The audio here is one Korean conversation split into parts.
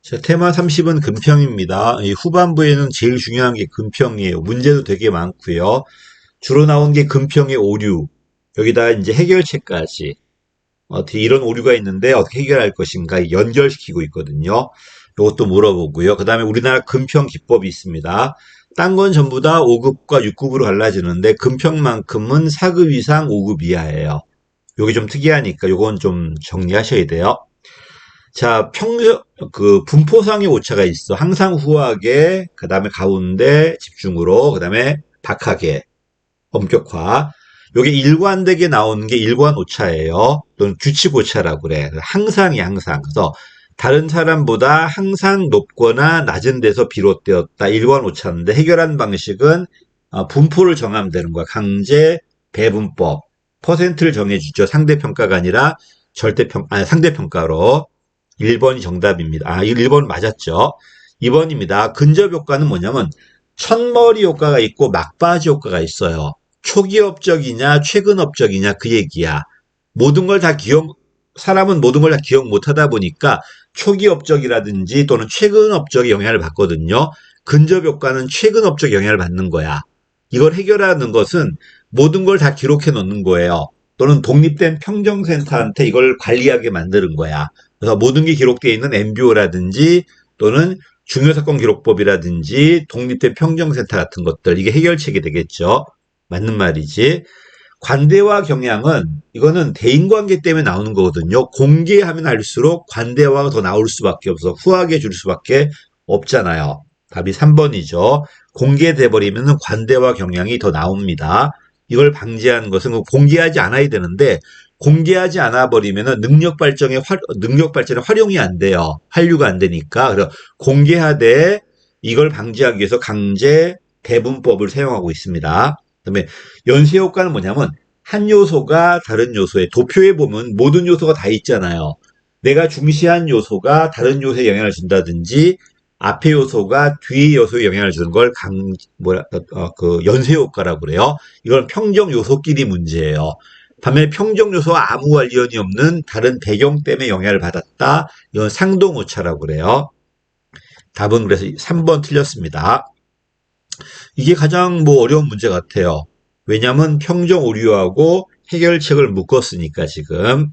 자, 테마 30은 금평입니다. 이 후반부에는 제일 중요한 게 금평이에요. 문제도 되게 많고요. 주로 나온 게 금평의 오류, 여기다가 이제 해결책까지. 어떻게 이런 오류가 있는데 어떻게 해결할 것인가 연결시키고 있거든요. 이것도 물어보고요. 그 다음에 우리나라 금평 기법이 있습니다. 딴 건 전부 다 5급과 6급으로 갈라지는데 금평만큼은 4급 이상 5급 이하예요. 요게 좀 특이하니까 요건 좀 정리하셔야 돼요. 자, 분포상의 오차가 있어. 항상 후하게, 그 다음에 가운데 집중으로, 그 다음에 박하게, 엄격화. 요게 일관되게 나오는 게 일관 오차예요. 또는 규칙 오차라고 그래. 항상이 항상. 그래서 다른 사람보다 항상 높거나 낮은 데서 비롯되었다. 일관 오차인데 해결한 방식은 분포를 정하면 되는 거야. 강제 배분법. 퍼센트를 정해주죠. 상대평가가 아니라 상대평가로. 1번이 정답입니다. 1번 맞았죠. 2번입니다. 근접 효과는 뭐냐면 첫머리 효과가 있고 막바지 효과가 있어요. 초기 업적이냐 최근 업적이냐 그 얘기야. 모든 걸 다 사람은 모든 걸 다 기억 못 하다 보니까 초기 업적이라든지 또는 최근 업적에 영향을 받거든요. 근접 효과는 최근 업적에 영향을 받는 거야. 이걸 해결하는 것은 모든 걸 다 기록해 놓는 거예요. 또는 독립된 평정센터한테 이걸 관리하게 만드는 거야. 그래서 모든 게 기록되어 있는 MBO라든지 또는 중요사건 기록법이라든지 독립된 평정센터 같은 것들, 이게 해결책이 되겠죠. 맞는 말이지. 관대화 경향은 이거는 대인관계 때문에 나오는 거거든요. 공개하면 할수록 관대화가 더 나올 수밖에 없어. 후하게 줄 수밖에 없잖아요. 답이 3번이죠. 공개돼 버리면 관대화 경향이 더 나옵니다. 이걸 방지하는 것은 공개하지 않아야 되는데 공개하지 않아 버리면 능력 발전에 활용이 안 돼요. 환류가 안 되니까. 그래서 공개하되 이걸 방지하기 위해서 강제 배분법을 사용하고 있습니다. 그다음에 연쇄 효과는 뭐냐면 한 요소가 다른 요소에 도표에 보면 모든 요소가 다 있잖아요. 내가 중시한 요소가 다른 요소에 영향을 준다든지 앞에 요소가 뒤에 요소에 영향을 주는 걸 연쇄 효과라고 그래요. 이건 평정 요소끼리 문제예요. 반면에 평정 요소와 아무 관련이 없는 다른 배경 때문에 영향을 받았다. 이건 상동 오차라고 그래요. 답은 그래서 3번 틀렸습니다. 이게 가장 어려운 문제 같아요. 왜냐하면 평정 오류하고 해결책을 묶었으니까 지금.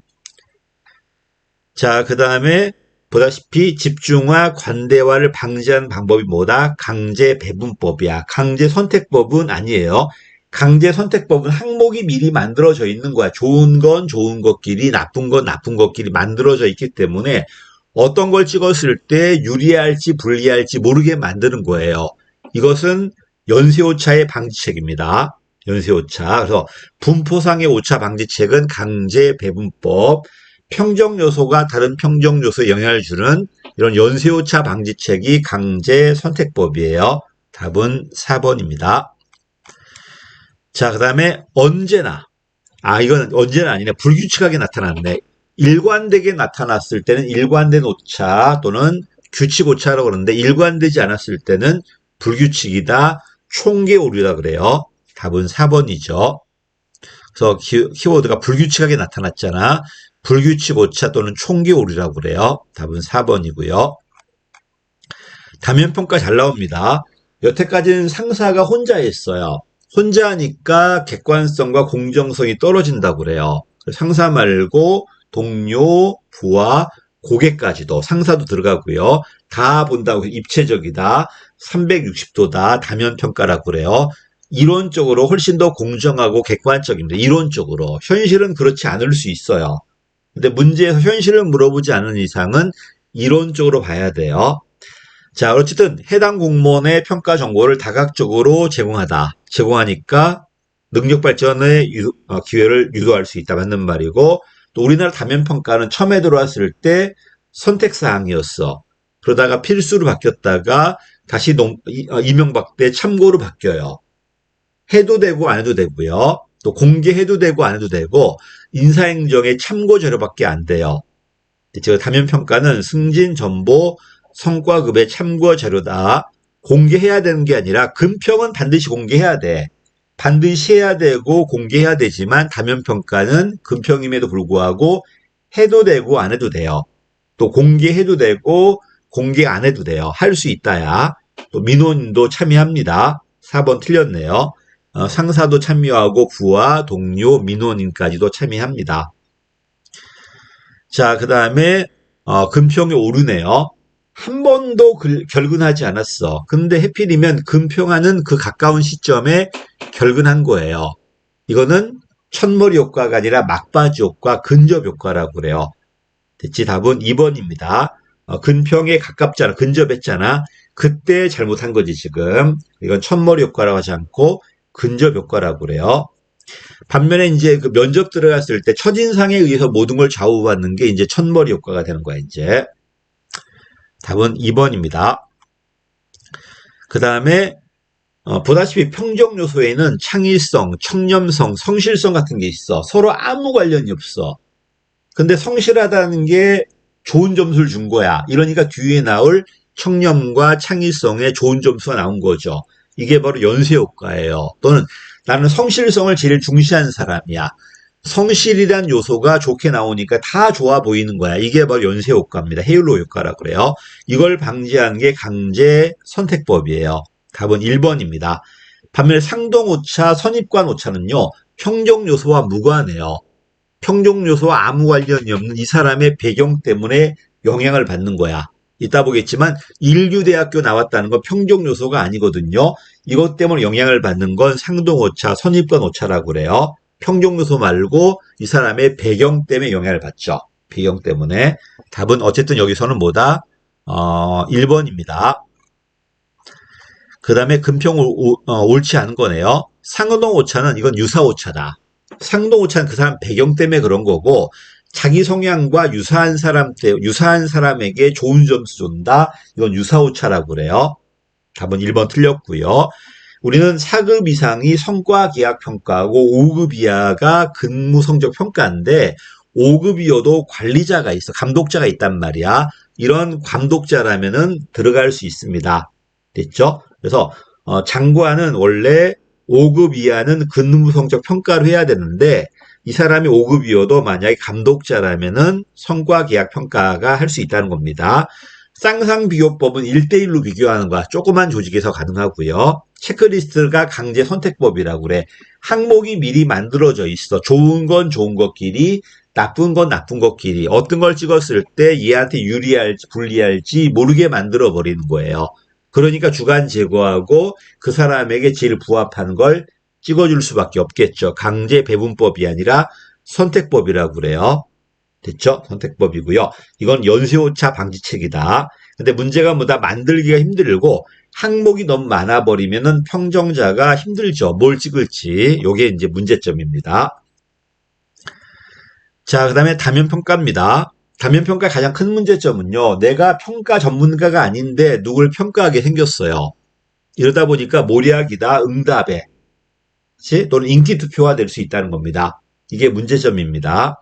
자, 그 다음에 보다시피 집중화, 관대화를 방지하는 방법이 뭐다? 강제 배분법이야. 강제 선택법은 아니에요. 강제 선택법은 항목이 미리 만들어져 있는 거야. 좋은 건 좋은 것끼리, 나쁜 건 나쁜 것끼리 만들어져 있기 때문에 어떤 걸 찍었을 때 유리할지 불리할지 모르게 만드는 거예요. 이것은 연쇄오차의 방지책입니다. 연쇄오차. 그래서 분포상의 오차 방지책은 강제 배분법, 평정 요소가 다른 평정 요소에 영향을 주는 이런 연쇄오차 방지책이 강제 선택법이에요. 답은 4번입니다. 자, 그 다음에 언제나. 이건 언제나 아니네. 불규칙하게 나타났네. 일관되게 나타났을 때는 일관된 오차 또는 규칙 오차라고 그러는데 일관되지 않았을 때는 불규칙이다, 총계 오류다 그래요. 답은 4번이죠. 그래서 키워드가 불규칙하게 나타났잖아. 불규칙 오차 또는 총계 오류라고 그래요. 답은 4번이고요. 다면평가 잘 나옵니다. 여태까지는 상사가 혼자 했어요. 혼자 하니까 객관성과 공정성이 떨어진다고 그래요. 상사 말고 동료, 부하, 고객까지도 상사도 들어가고요. 다 본다고 입체적이다. 360도다. 다면평가라고 그래요. 이론적으로 훨씬 더 공정하고 객관적입니다. 이론적으로. 현실은 그렇지 않을 수 있어요. 근데 문제에서 현실을 물어보지 않은 이상은 이론적으로 봐야 돼요. 자, 어쨌든 해당 공무원의 평가 정보를 다각적으로 제공하니까 능력 발전의 기회를 유도할 수 있다. 맞는 말이고, 또 우리나라 다면평가는 처음에 들어왔을 때 선택사항이었어. 그러다가 필수로 바뀌었다가 다시 이명박 때 참고로 바뀌어요. 해도 되고 안 해도 되고요. 또 공개해도 되고 안 해도 되고 인사행정에 참고 자료밖에 안 돼요. 제가 다면평가는 승진, 전보, 성과급의 참고 자료다. 공개해야 되는 게 아니라 금평은 반드시 공개해야 돼. 반드시 해야 되고 공개해야 되지만 다면평가는 금평임에도 불구하고 해도 되고 안 해도 돼요. 또 공개해도 되고 공개 안 해도 돼요. 할 수 있다야. 또 민원인도 참여합니다. 4번 틀렸네요. 상사도 참여하고 부하, 동료, 민원인까지도 참여합니다. 자, 그 다음에 금평이 오르네요. 한 번도 결근하지 않았어. 근데 해필이면 금평하는 그 가까운 시점에 결근한 거예요. 이거는 첫머리 효과가 아니라 막바지 효과, 근접 효과라고 그래요. 됐지? 답은 2번입니다. 근평에 가깝잖아. 근접했잖아. 그때 잘못한 거지, 지금. 이건 첫머리 효과라고 하지 않고 근접 효과라고 그래요. 반면에 이제 그 면접 들어갔을 때 첫인상에 의해서 모든 걸 좌우받는 게 이제 첫머리 효과가 되는 거야, 이제. 답은 2번입니다. 그 다음에, 보다시피 평정 요소에는 창의성, 청렴성, 성실성 같은 게 있어. 서로 아무 관련이 없어. 근데 성실하다는 게 좋은 점수를 준 거야. 이러니까 뒤에 나올 청렴과 창의성에 좋은 점수가 나온 거죠. 이게 바로 연쇄 효과예요. 또는 나는 성실성을 제일 중시하는 사람이야. 성실이란 요소가 좋게 나오니까 다 좋아 보이는 거야. 이게 바로 연쇄 효과입니다. 헤일로 효과라고 그래요. 이걸 방지하는 게 강제 선택법이에요. 답은 1번입니다. 반면에 상동오차, 선입관 오차는요. 평정 요소와 무관해요. 평정 요소와 아무 관련이 없는 이 사람의 배경 때문에 영향을 받는 거야. 이따 보겠지만 인류대학교 나왔다는 건 평정 요소가 아니거든요. 이것 때문에 영향을 받는 건 상동오차, 선입관 오차라고 그래요. 평정 요소 말고 이 사람의 배경 때문에 영향을 받죠. 배경 때문에. 답은 어쨌든 여기서는 뭐다? 1번입니다. 그 다음에 금평 옳지 않은 거네요. 상동오차는 이건 유사오차다. 상동오차는 그 사람 배경 때문에 그런 거고 자기 성향과 유사한 사람에게 좋은 점수 준다. 이건 유사오차라고 그래요. 답은 1번 틀렸고요. 우리는 4급 이상이 성과 계약 평가하고 5급 이하가 근무 성적 평가인데 5급이어도 관리자가 있어. 감독자가 있단 말이야. 이런 감독자라면은 들어갈 수 있습니다. 됐죠? 그래서 장관은 원래 5급 이하는 근무 성적 평가를 해야 되는데 이 사람이 5급이어도 만약에 감독자라면은 성과 계약 평가가 할 수 있다는 겁니다. 쌍상비교법은 1대1로 비교하는 거야. 조그만 조직에서 가능하고요. 체크리스트가 강제 선택법이라고 그래. 항목이 미리 만들어져 있어. 좋은 건 좋은 것끼리, 나쁜 건 나쁜 것끼리. 어떤 걸 찍었을 때 얘한테 유리할지 불리할지 모르게 만들어 버리는 거예요. 그러니까 주관 제거하고 그 사람에게 제일 부합하는 걸 찍어줄 수밖에 없겠죠. 강제 배분법이 아니라 선택법이라고 그래요. 됐죠? 선택법이고요. 이건 연쇄오차 방지책이다. 근데 문제가 뭐다? 만들기가 힘들고 항목이 너무 많아버리면은 평정자가 힘들죠. 뭘 찍을지. 요게 이제 문제점입니다. 자, 그 다음에 다면평가입니다. 다면평가 가장 큰 문제점은요. 내가 평가 전문가가 아닌데 누굴 평가하게 생겼어요. 이러다 보니까 몰약이다, 응답에. 또는 인기투표가 될 수 있다는 겁니다. 이게 문제점입니다.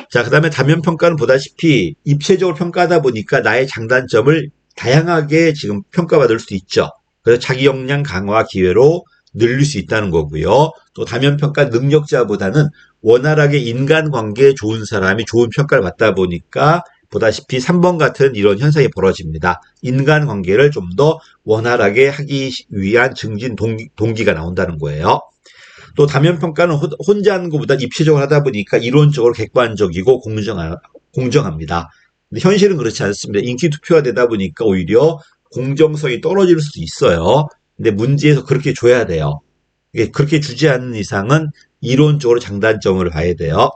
자, 그 다음에 다면평가는 보다시피 입체적으로 평가하다 보니까 나의 장단점을 다양하게 지금 평가받을 수도 있죠. 그래서 자기 역량 강화 기회로 늘릴 수 있다는 거고요. 또 다면평가 능력자보다는 원활하게 인간관계에 좋은 사람이 좋은 평가를 받다 보니까 보다시피 3번 같은 이런 현상이 벌어집니다. 인간관계를 좀 더 원활하게 하기 위한 증진 동기가 나온다는 거예요. 또 다면평가는 혼자 하는 것보다 입체적으로 하다 보니까 이론적으로 객관적이고 공정합니다. 근데 현실은 그렇지 않습니다. 인기 투표가 되다 보니까 오히려 공정성이 떨어질 수도 있어요. 근데 문제에서 그렇게 줘야 돼요. 그렇게 주지 않는 이상은 이론적으로 장단점을 봐야 돼요.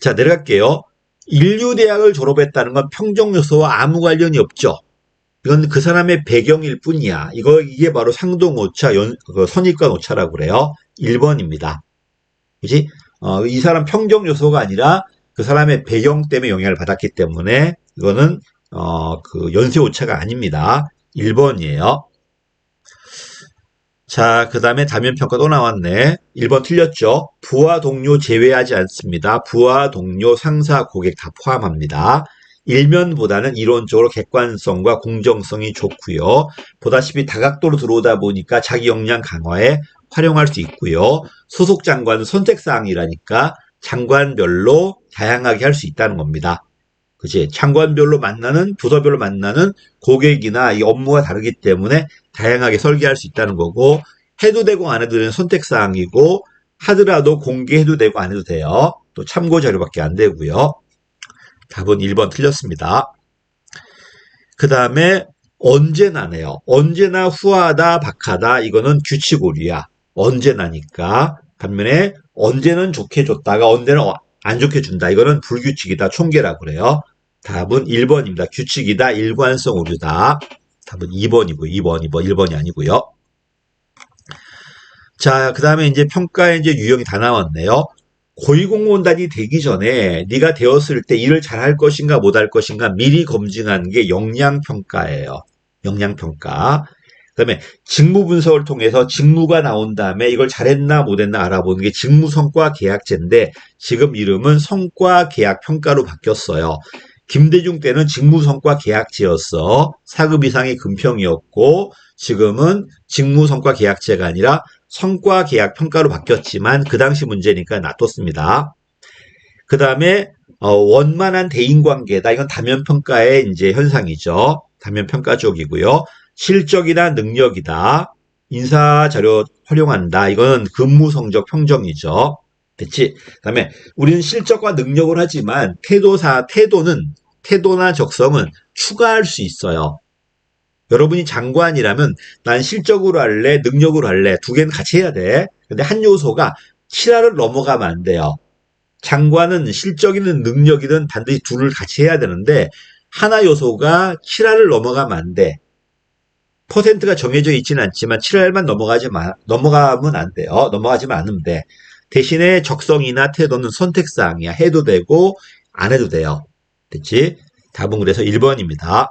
자, 내려갈게요. 인류대학을 졸업했다는 건 평정 요소와 아무 관련이 없죠. 이건 그 사람의 배경일 뿐이야. 이게 바로 상동오차, 선입관 오차라고 그래요. 1번입니다. 그지? 이 사람 평정 요소가 아니라 그 사람의 배경 때문에 영향을 받았기 때문에 이거는 그 연쇄 오차가 아닙니다. 1번이에요. 자, 그 다음에 다면평가 또 나왔네. 1번 틀렸죠? 부하 동료 제외하지 않습니다. 부하 동료 상사 고객 다 포함합니다. 일면보다는 이론적으로 객관성과 공정성이 좋고요. 보다시피 다각도로 들어오다 보니까 자기 역량 강화에 활용할 수 있고요. 소속 장관은 선택사항이라니까 장관별로 다양하게 할 수 있다는 겁니다. 그치? 장관별로 만나는, 부서별로 만나는 고객이나 이 업무가 다르기 때문에 다양하게 설계할 수 있다는 거고, 해도 되고 안 해도 되는 선택사항이고, 하더라도 공개해도 되고 안 해도 돼요. 또 참고 자료밖에 안 되고요. 답은 1번 틀렸습니다. 그 다음에 언제나네요. 언제나 후하다, 박하다, 이거는 규칙 오류야. 언제나니까. 반면에 언제는 좋게 줬다가 언제는 안 좋게 준다. 이거는 불규칙이다. 총계라고 그래요. 답은 1번입니다. 규칙이다. 일관성 오류다. 답은 2번이고요. 2번, 1번이 아니고요. 자, 그 다음에 이제 평가의 이제 유형이 다 나왔네요. 고위공무원단이 되기 전에 네가 되었을 때 일을 잘할 것인가 못할 것인가 미리 검증하는 게 역량평가예요. 역량평가. 그다음에 직무 분석을 통해서 직무가 나온 다음에 이걸 잘했나 못했나 알아보는 게 직무성과계약제인데 지금 이름은 성과계약평가로 바뀌었어요. 김대중 때는 직무성과계약제였어. 4급 이상의 금평이었고 지금은 직무성과계약제가 아니라 성과계약평가로 바뀌었지만 그 당시 문제니까 놔뒀습니다. 그 다음에 원만한 대인관계다. 이건 다면평가의 이제 현상이죠. 다면평가 쪽이고요. 실적이나 능력이다. 인사자료 활용한다. 이거는 근무성적 평정이죠. 됐지? 그 다음에 우리는 실적과 능력을 하지만 태도나 적성은 추가할 수 있어요. 여러분이 장관이라면 난 실적으로 할래, 능력으로 할래. 두 개는 같이 해야 돼. 근데 한 요소가 7화를 넘어가면 안 돼요. 장관은 실적이든 능력이든 반드시 둘을 같이 해야 되는데 하나 요소가 7화를 넘어가면 안 돼. 퍼센트가 정해져 있지는 않지만 7화만 넘어가면 안 돼요. 넘어가지만 않으면 돼. 대신에 적성이나 태도는 선택사항이야. 해도 되고 안 해도 돼요. 됐지? 답은 그래서 1번입니다.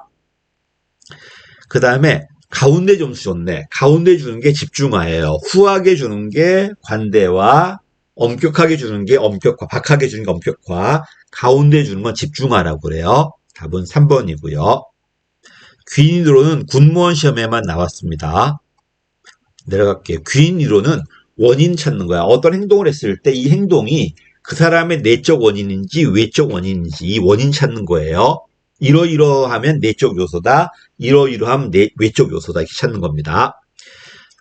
그 다음에 가운데 점수 줬네. 가운데 주는 게 집중화예요. 후하게 주는 게 관대화, 엄격하게 주는 게 엄격화, 박하게 주는 게 엄격화, 가운데 주는 건 집중화라고 그래요. 답은 3번이고요. 귀인 이론은 군무원 시험에만 나왔습니다. 내려갈게요. 귀인 이론은 원인 찾는 거야. 어떤 행동을 했을 때 이 행동이 그 사람의 내적 원인인지 외적 원인인지 이 원인 찾는 거예요. 이러이러하면 내적 요소다. 이러이러하면 외적 요소다. 이렇게 찾는 겁니다.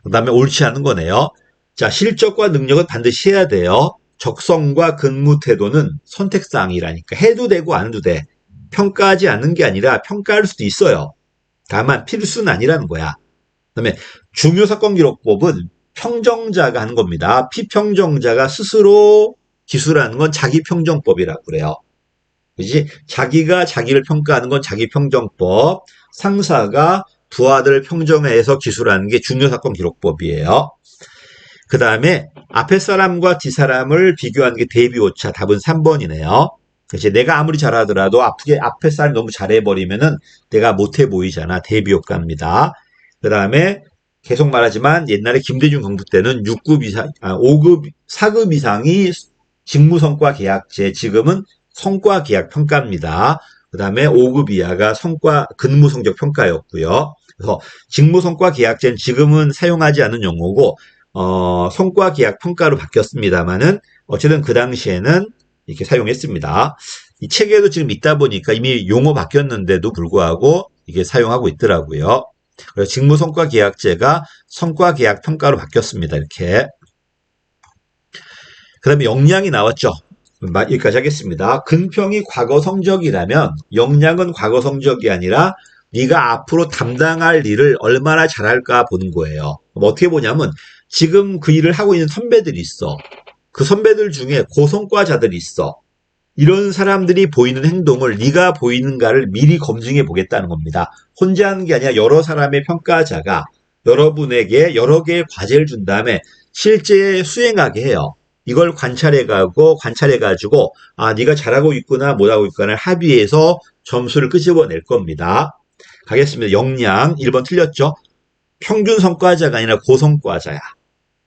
그 다음에 옳지 않은 거네요. 자, 실적과 능력은 반드시 해야 돼요. 적성과 근무 태도는 선택사항이라니까. 해도 되고 안 해도 돼. 평가하지 않는 게 아니라 평가할 수도 있어요. 다만 필수는 아니라는 거야. 그 다음에 중요사건기록법은 평정자가 하는 겁니다. 피평정자가 스스로 기술하는 건 자기평정법이라고 그래요. 그지? 자기가 자기를 평가하는 건 자기평정법, 상사가 부하들을 평정해서 기술하는 게 중요사건기록법이에요. 그 다음에 앞에 사람과 뒤 사람을 비교하는 게 대비오차. 답은 3번이네요. 그치? 내가 아무리 잘하더라도 앞에 사람이 너무 잘해버리면은 내가 못해 보이잖아. 대비효과입니다. 그 다음에 계속 말하지만 옛날에 김대중 정부 때는 6급 이상, 5급, 4급 이상이 직무성과계약제, 지금은 성과계약평가입니다. 그 다음에 5급 이하가 근무성적평가였고요. 그래서 직무성과계약제는 지금은 사용하지 않는 용어고 성과계약평가로 바뀌었습니다만은 어쨌든 그 당시에는 이렇게 사용했습니다. 이 책에도 지금 있다 보니까 이미 용어 바뀌었는데도 불구하고 이게 사용하고 있더라고요. 그래서 직무성과계약제가 성과계약평가로 바뀌었습니다. 이렇게. 그 다음에 역량이 나왔죠. 여기까지 하겠습니다. 근평이 과거 성적이라면 역량은 과거 성적이 아니라 네가 앞으로 담당할 일을 얼마나 잘할까 보는 거예요. 어떻게 보냐면 지금 그 일을 하고 있는 선배들이 있어. 그 선배들 중에 고성과자들이 있어. 이런 사람들이 보이는 행동을 네가 보이는가를 미리 검증해 보겠다는 겁니다. 혼자 하는 게 아니라 여러 사람의 평가자가 여러분에게 여러 개의 과제를 준 다음에 실제 수행하게 해요. 이걸 관찰해가지고 네가 잘하고 있구나 못하고 있구나를 합의해서 점수를 끄집어낼 겁니다. 가겠습니다. 역량 1번 틀렸죠? 평균 성과자가 아니라 고성과자야.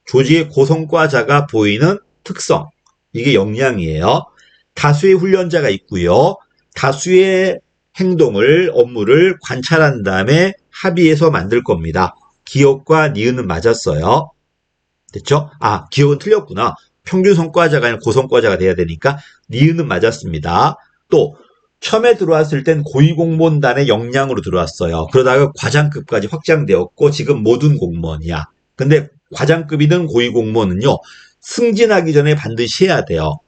조직의 고성과자가 보이는 특성. 이게 역량이에요. 다수의 훈련자가 있고요. 다수의 업무를 관찰한 다음에 합의해서 만들 겁니다. 기억과 니은은 맞았어요. 됐죠? 기억은 틀렸구나. 평균 성과자가 아니라 고성과자가 돼야 되니까 니은은 맞았습니다. 또 처음에 들어왔을 땐 고위공무원단의 역량으로 들어왔어요. 그러다가 과장급까지 확장되었고 지금 모든 공무원이야. 근데 과장급이든 고위공무원은요. 승진하기 전에 반드시 해야 돼요.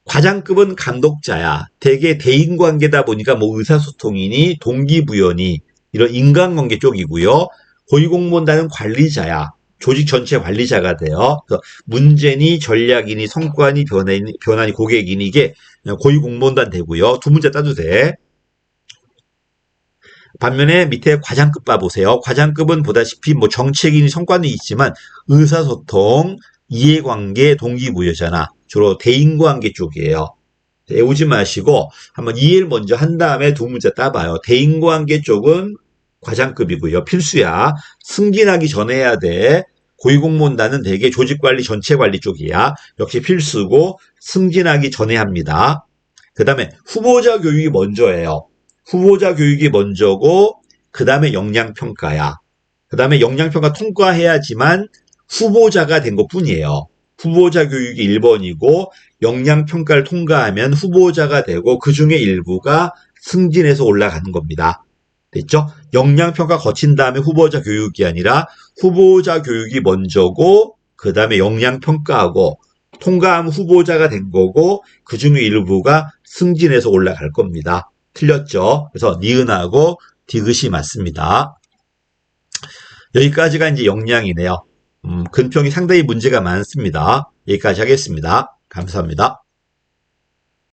과장급은 감독자야. 대개 대인관계다 보니까 뭐 의사소통이니 동기부여니 이런 인간관계 쪽이고요. 고위공무원단은 관리자야. 조직 전체 관리자가 돼요. 그래서 문제니 전략이니 성과니 변화니 고객이니 이게 고위공무원단 되고요. 두 문제 따도 돼. 반면에 밑에 과장급 봐보세요. 과장급은 보다시피 뭐 정책이니 성과는 있지만 의사소통, 이해관계, 동기부여잖아. 주로 대인관계 쪽이에요. 외우지 마시고 한번 이해를 먼저 한 다음에 두 문제 따봐요. 대인관계 쪽은 과장급이고요. 필수야. 승진하기 전에 해야 돼. 고위공무원단은 대개 조직관리, 전체관리 쪽이야. 역시 필수고 승진하기 전에 합니다. 그 다음에 후보자 교육이 먼저예요. 후보자 교육이 먼저고 그 다음에 역량평가야. 그 다음에 역량평가 통과해야지만 후보자가 된 것뿐이에요. 후보자 교육이 1번이고 역량평가를 통과하면 후보자가 되고 그 중에 일부가 승진해서 올라가는 겁니다. 됐죠? 역량평가 거친 다음에 후보자 교육이 아니라 후보자 교육이 먼저고 그 다음에 역량평가하고 통과하면 후보자가 된 거고 그 중에 일부가 승진해서 올라갈 겁니다. 틀렸죠? 그래서 니은하고 디귿이 맞습니다. 여기까지가 이제 역량이네요. 근평이 상당히 문제가 많습니다. 여기까지 하겠습니다. 감사합니다.